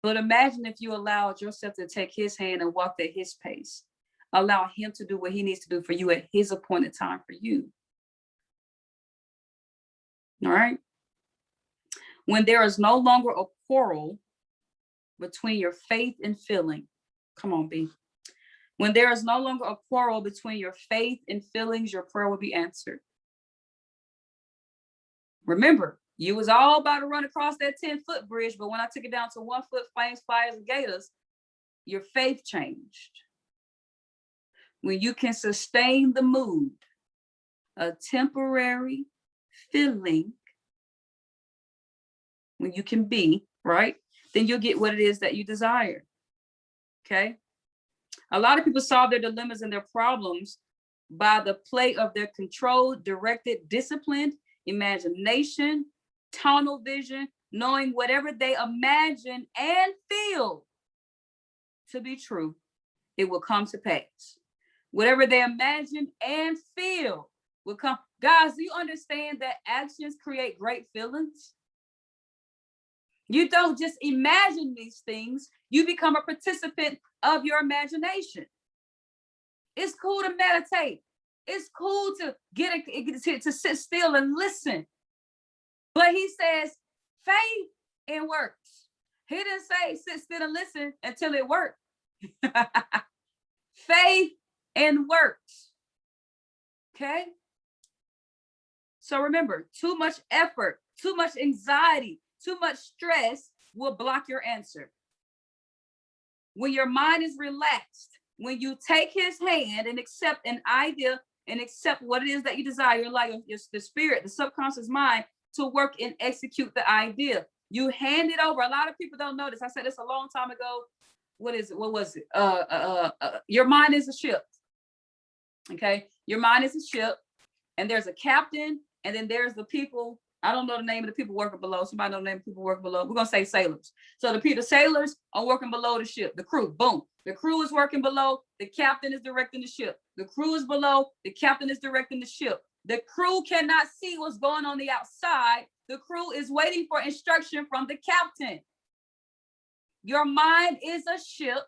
But imagine if you allowed yourself to take his hand and walk at his pace. Allow him to do what he needs to do for you at his appointed time for you. All right. When there is no longer a quarrel between your faith and feeling. Come on, B. When there is no longer a quarrel between your faith and feelings, your prayer will be answered. Remember, you was all about to run across that 10-foot bridge, but when I took it down to 1 foot, flames, fires, and gators, your faith changed. When you can sustain the mood, a temporary feeling, when you can be, right, then you'll get what it is that you desire. Okay? A lot of people solve their dilemmas and their problems by the play of their controlled, directed, disciplined imagination, tunnel vision, knowing whatever they imagine and feel to be true, it will come to pass. Whatever they imagine and feel will come. Guys, do you understand that actions create great feelings? You don't just imagine these things, you become a participant of your imagination. It's cool to meditate. It's cool to to sit still and listen. But he says, faith and works. He didn't say sit still and listen until it worked. Faith and works. Okay. So remember, too much effort, too much anxiety, too much stress will block your answer. When your mind is relaxed, when you take his hand and accept an idea and accept what it is that you desire, like the spirit, the subconscious mind, to work and execute the idea. You hand it over. A lot of people don't know this. I said this a long time ago. What is it? What was it? Your mind is a ship. Okay. Your mind is a ship, and there's a captain, and then there's the people. I don't know the name of the people working below. Somebody know the name of the people working below. We're gonna say sailors. So the sailors are working below the ship. The crew, boom. The crew is working below. The captain is directing the ship. The crew is below. The captain is directing the ship. The crew cannot see what's going on the outside. The crew is waiting for instruction from the captain. Your mind is a ship.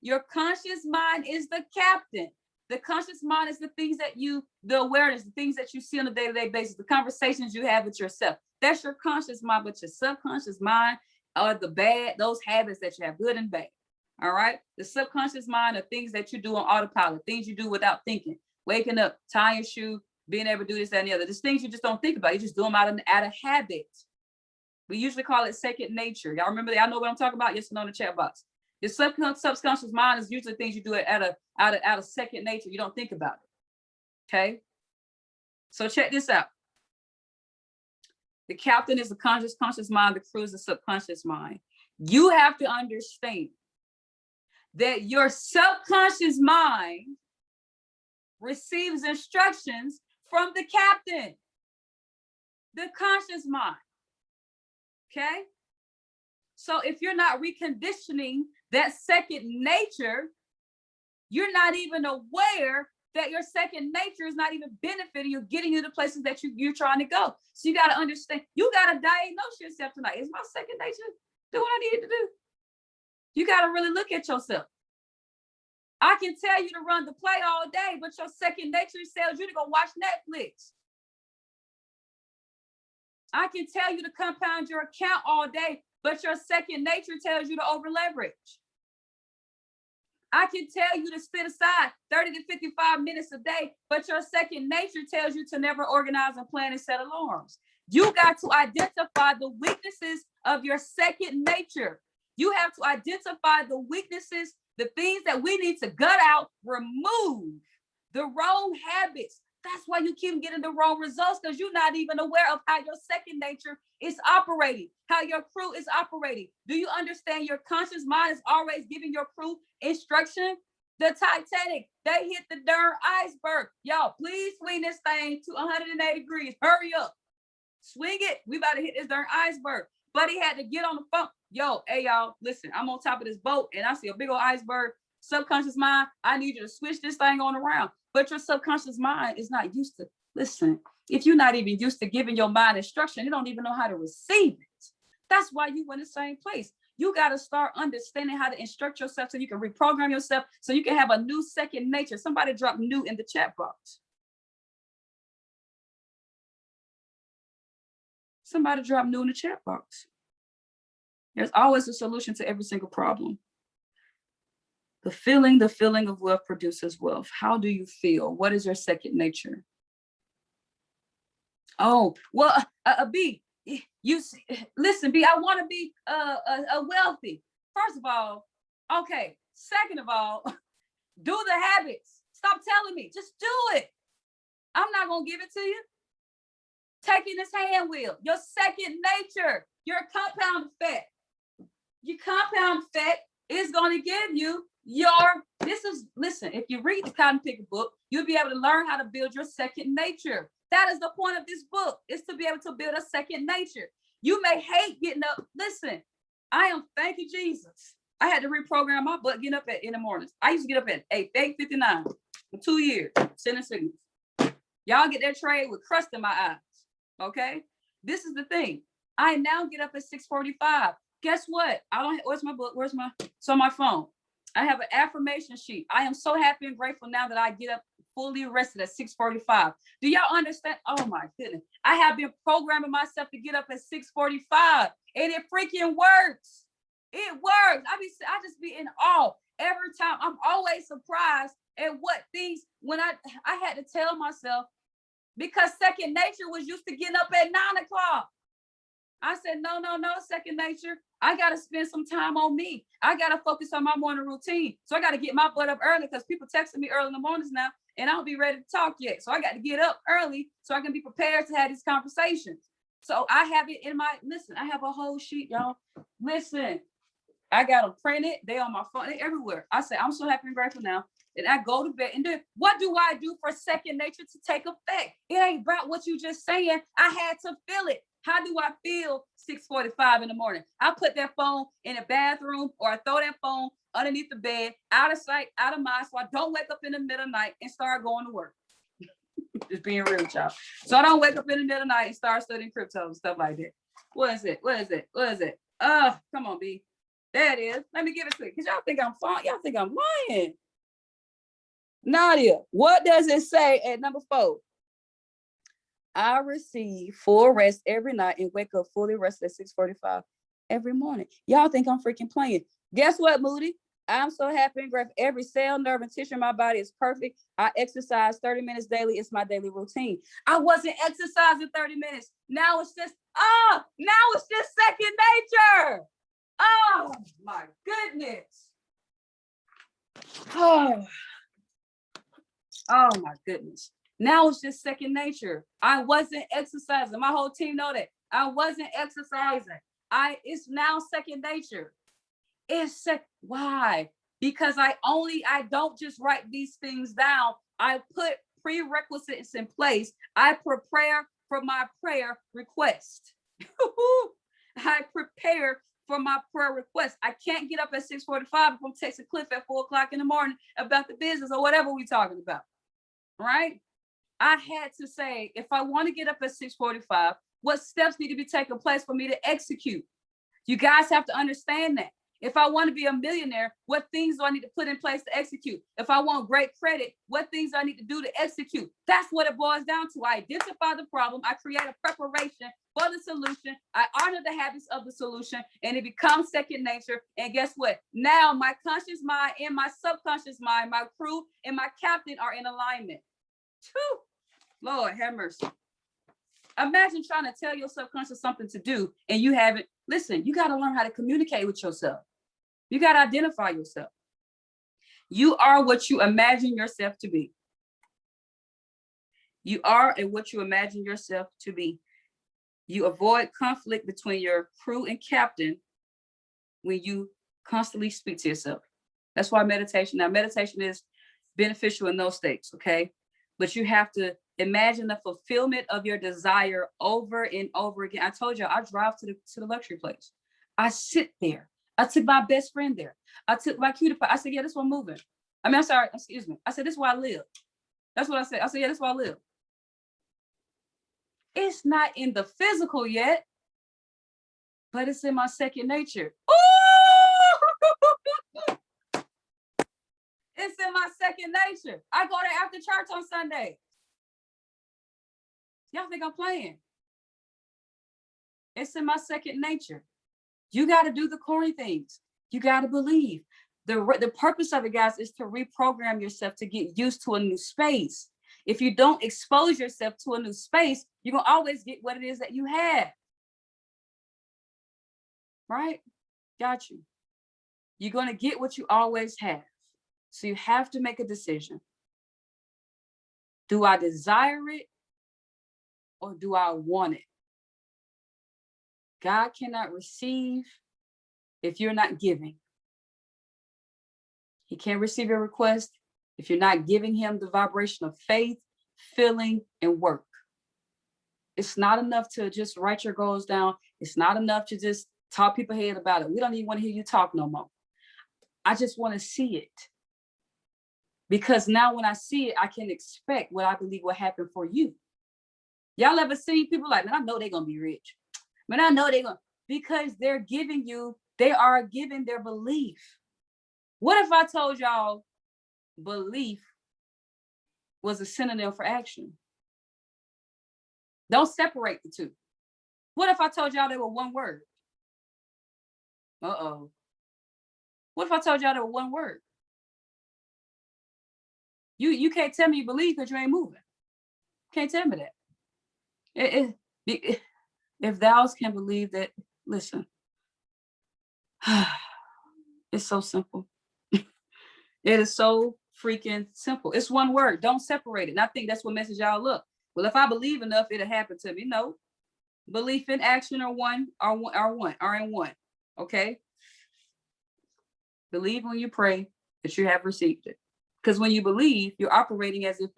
Your conscious mind is the captain. The conscious mind is the things that the awareness, the things that you see on a day-to-day basis, the conversations you have with yourself. That's your conscious mind, but your subconscious mind are those habits that you have, good and bad. All right. The subconscious mind are things that you do on autopilot, things you do without thinking, waking up, tying your shoe, being able to do this, that, and the other. There's things you just don't think about. You just do them out of habit. We usually call it second nature. Y'all remember that? Y'all know what I'm talking about? Yes or no in the chat box. Your subconscious mind is usually things you do out of second nature. You don't think about it. Okay. So check this out. The captain is the conscious mind. The crew is the subconscious mind. You have to understand that your subconscious mind receives instructions from the captain, the conscious mind. Okay. So if you're not reconditioning that second nature, you're not even aware that your second nature is not even benefiting you, getting you to places that you're trying to go. So you got to understand, you got to diagnose yourself tonight. Is my second nature doing what I need to do? You got to really look at yourself. I can tell you to run the play all day, but your second nature tells you to go watch Netflix. I can tell you to compound your account all day, but your second nature tells you to over leverage. I can tell you to set aside 30 to 55 minutes a day, but your second nature tells you to never organize and plan and set alarms. You got to identify the weaknesses of your second nature. You have to identify the weaknesses, the things that we need to gut out, remove the wrong habits. That's why you keep getting the wrong results, because you're not even aware of how your second nature is operating, how your crew is operating. Do you understand your conscious mind is always giving your crew instruction? The Titanic, they hit the darn iceberg. Y'all, please swing this thing to 180 degrees. Hurry up. Swing it. We about to hit this darn iceberg. But he had to get on the phone. Yo, hey, y'all, listen, I'm on top of this boat and I see a big old iceberg. Subconscious mind, I need you to switch this thing on around. But your subconscious mind is not used to, listen, if you're not even used to giving your mind instruction, you don't even know how to receive it. That's why you in the same place. You got to start understanding how to instruct yourself so you can reprogram yourself, so you can have a new second nature. Somebody drop new in the chat box. Somebody drop new in the chat box. There's always a solution to every single problem. The feeling of wealth produces wealth. How do you feel? What is your second nature? Oh, well, B, listen, B, I want to be a wealthy. First of all, okay. Second of all, do the habits. Stop telling me. Just do it. I'm not going to give it to you. Taking this hand wheel, your second nature, your compound effect. Your compound effect is going to give you listen, if you read the Cotton Picker book, you'll be able to learn how to build your second nature. That is the point of this book, is to be able to build a second nature. You may hate getting up. Listen, thank you, Jesus. I had to reprogram my butt getting up in the mornings. I used to get up at 8:59 for 2 years, sending signals. Y'all get that trade with crust in my eyes, okay? This is the thing. I now get up at 6:45. Guess what? Where's my book? It's on my phone. I have an affirmation sheet. I am so happy and grateful now that I get up fully rested at 6:45. Do y'all understand? Oh my goodness. I have been programming myself to get up at 6:45 and it freaking works. It works. I just be in awe every time. I'm always surprised at what things when I had to tell myself, because second nature was used to getting up at 9 o'clock. I said, no, second nature. I got to spend some time on me. I got to focus on my morning routine. So I got to get my butt up early because people texting me early in the mornings now and I don't be ready to talk yet. So I got to get up early so I can be prepared to have these conversations. So I have it in listen, I have a whole sheet, y'all. Listen, I got them printed. They on my phone. They everywhere. I say, I'm so happy and grateful now. And I go to bed and do what do I do for second nature to take effect? It ain't about what you just saying. I had to feel it. How do I feel 6:45 in the morning? I put that phone in the bathroom or I throw that phone underneath the bed, out of sight, out of mind, so I don't wake up in the middle of the night and start going to work. Just being real, y'all. So I don't wake up in the middle of the night and start studying crypto and stuff like that. What is it? Come on, B. There it is. Let me give it to you. Because y'all think I'm fine. Y'all think I'm lying. Nadia, what does it say at number 4? I receive full rest every night and wake up fully rested at 6:45 every morning. Y'all think I'm freaking playing. Guess what, Moody? I'm so happy and grateful. Every cell, nerve, and tissue in my body is perfect. I exercise 30 minutes daily. It's my daily routine. I wasn't exercising 30 minutes. Now it's just second nature. Oh my goodness. Oh my goodness. Now it's just second nature. I wasn't exercising. My whole team know that. I wasn't exercising. It's now second nature. Why? Because I don't just write these things down. I put prerequisites in place. I prepare for my prayer request. I prepare for my prayer request. I can't get up at 6:45 if I'm texting Cliff at 4:00 in the morning about the business or whatever we're talking about. Right? I had to say, if I want to get up at 6:45, what steps need to be taking place for me to execute? You guys have to understand that. If I want to be a millionaire, what things do I need to put in place to execute? If I want great credit, what things do I need to do to execute? That's what it boils down to. I identify the problem. I create a preparation for the solution. I honor the habits of the solution, and it becomes second nature. And guess what? Now my conscious mind and my subconscious mind, my crew and my captain are in alignment. Whew. Lord have mercy. Imagine trying to tell your subconscious something to do and you haven't. Listen, you got to learn how to communicate with yourself. You got to identify yourself. You are what you imagine yourself to be. You are what you imagine yourself to be. You avoid conflict between your crew and captain when you constantly speak to yourself. That's why meditation is beneficial in those states, okay? But you have to imagine the fulfillment of your desire over and over again. I told you, I drive to the luxury place. I sit there. I took my best friend there. I took my cutie pie. I said, yeah, this one moving. I'm sorry, excuse me. I said, this is where I live. That's what I said. I said, yeah, this is where I live. It's not in the physical yet, but it's in my second nature. Ooh! It's in my second nature. I go there after church on Sunday. Y'all think I'm playing? It's in my second nature. You got to do the corny things. You got to believe. The purpose of it, guys, is to reprogram yourself to get used to a new space. If you don't expose yourself to a new space, you're going to always get what it is that you have. Right? Got you. You're going to get what you always have. So you have to make a decision. Do I desire it or do I want it? God cannot receive if you're not giving. He can't receive your request if you're not giving him the vibration of faith, feeling, and work. It's not enough to just write your goals down. It's not enough to just talk people's head about it. We don't even want to hear you talk no more. I just want to see it. Because now when I see it, I can expect what I believe will happen for you. Y'all ever see people like, man, I know they're going to be rich. Man, I know they're going to, because they are giving their belief. What if I told y'all belief was a synonym for action? Don't separate the two. What if I told y'all they were one word? Uh-oh. What if I told y'all there were one word? You can't tell me you believe because you ain't moving. Can't tell me that. If thou can believe that, listen, it's so simple. It is so freaking simple. It's one word. Don't separate it. And I think that's what messes y'all look. Well, if I believe enough, it'll happen to me. No, belief and action are in one. Okay. Believe when you pray that you have received it. Because when you believe, you're operating as if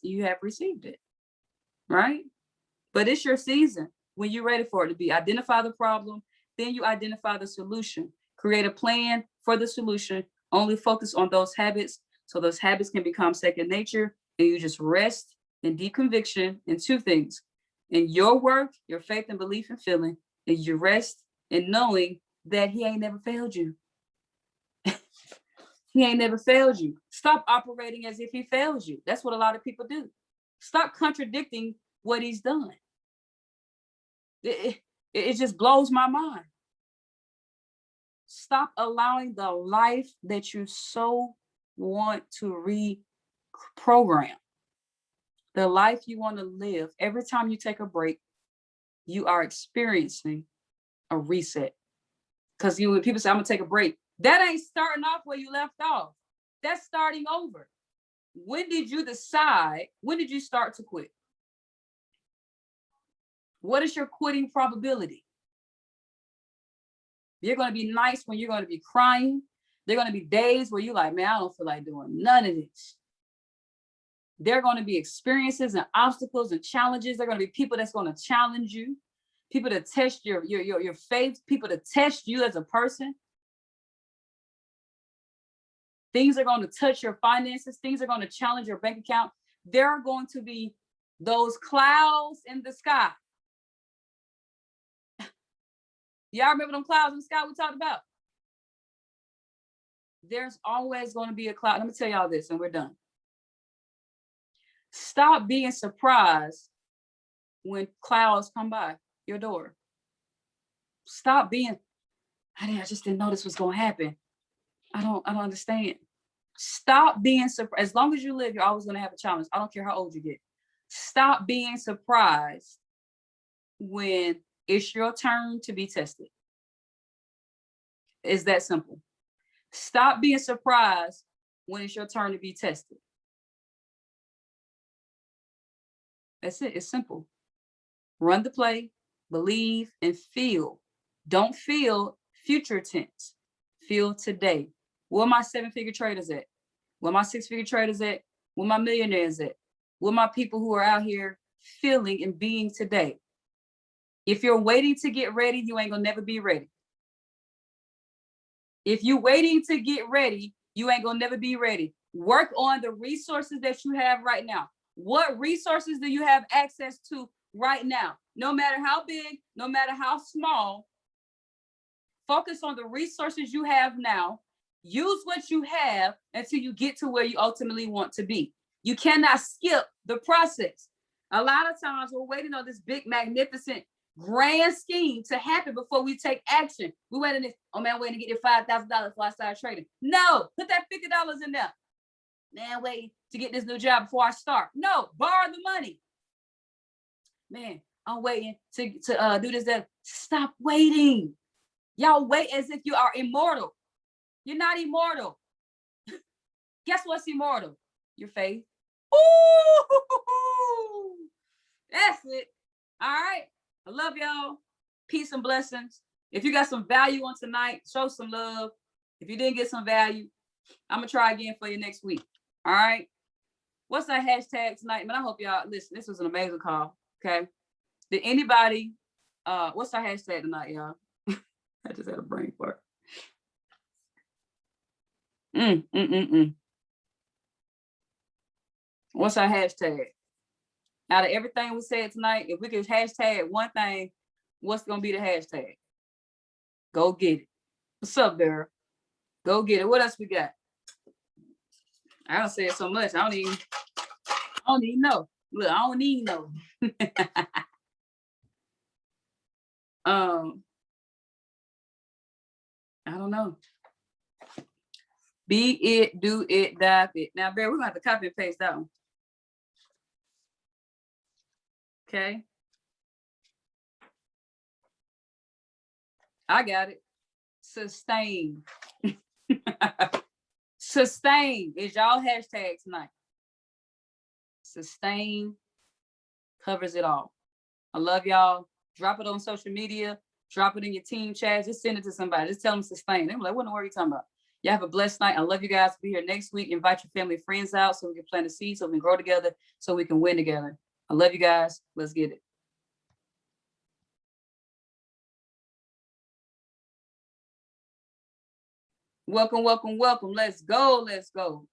you have received it. Right? But it's your season when you're ready for it to be. Identify the problem, then you identify the solution. Create a plan for the solution. Only focus on those habits so those habits can become second nature, and you just rest in deep conviction in two things: in your work, your faith and belief and feeling, and you rest in knowing that he ain't never failed you. He ain't never failed you. Stop operating as if he fails you. That's what a lot of people do. Stop contradicting what he's done. It just blows my mind. Stop allowing the life that you so want to reprogram. The life you want to live. Every time you take a break, you are experiencing a reset. Because when people say, I'm going to take a break, that ain't starting off where you left off. That's starting over. When did you decide? When did you start to quit? What is your quitting probability? You're going to be nice when you're going to be crying. There are going to be days where you're like, man, I don't feel like doing none of this. There are going to be experiences and obstacles and challenges. There are going to be people that's going to challenge you, people that test your faith, people that test you as a person. Things are going to touch your finances. Things are going to challenge your bank account. There are going to be those clouds in the sky. Y'all remember them clouds in the sky we talked about? There's always going to be a cloud. Let me tell y'all this and we're done. Stop being surprised when clouds come by your door. Stop being, I just didn't know this was going to happen. I don't understand. Stop being surprised. As long as you live, you're always going to have a challenge. I don't care how old you get. Stop being surprised when it's your turn to be tested. It's that simple. Stop being surprised when it's your turn to be tested. That's it. It's simple. Run the play, believe, and feel. Don't feel future tense. Feel today. Where my 7-figure traders at? Where my 6-figure traders at? Where my millionaires at? Where my people who are out here feeling and being today? If you're waiting to get ready, you ain't gonna never be ready. If you're waiting to get ready, you ain't gonna never be ready. Work on the resources that you have right now. What resources do you have access to right now? No matter how big, no matter how small, focus on the resources you have now. Use what you have until you get to where you ultimately want to be. You cannot skip the process. A lot of times we're waiting on this big, magnificent, grand scheme to happen before we take action. We waiting this, oh man, I'm waiting to get your $5,000 before I start trading. No, put that $50 in there. Man, wait to get this new job before I start. No, borrow the money. Man, I'm waiting to do this, that. Stop waiting. Y'all wait as if you are immortal. You're not immortal. Guess what's immortal? Your faith. Ooh, that's it. All right. I love y'all. Peace and blessings. If you got some value on tonight, show some love. If you didn't get some value, I'm going to try again for you next week. All right. What's that hashtag tonight? Man, I hope y'all listen. This was an amazing call. Okay. Did anybody, what's our hashtag tonight, y'all? I just had a brain fart. What's our hashtag? Out of everything we said tonight, if we could hashtag one thing, what's going to be the hashtag? Go get it. What's up, Vera? Go get it. What else we got? I don't say it so much. I don't even know. Look, I don't even know. I don't know. Be it, do it, dive it. Now, Bear, we're gonna have to copy and paste that one. Okay. I got it. Sustain. Sustain is y'all hashtag tonight. Sustain covers it all. I love y'all. Drop it on social media. Drop it in your team chat. Just send it to somebody. Just tell them sustain. They're like, what in the world are you talking about? Y'all have a blessed night. I love you guys. Be here next week. Invite your family, friends out so we can plant a seed, so we can grow together, so we can win together. I love you guys. Let's get it. Welcome, welcome, welcome. Let's go. Let's go.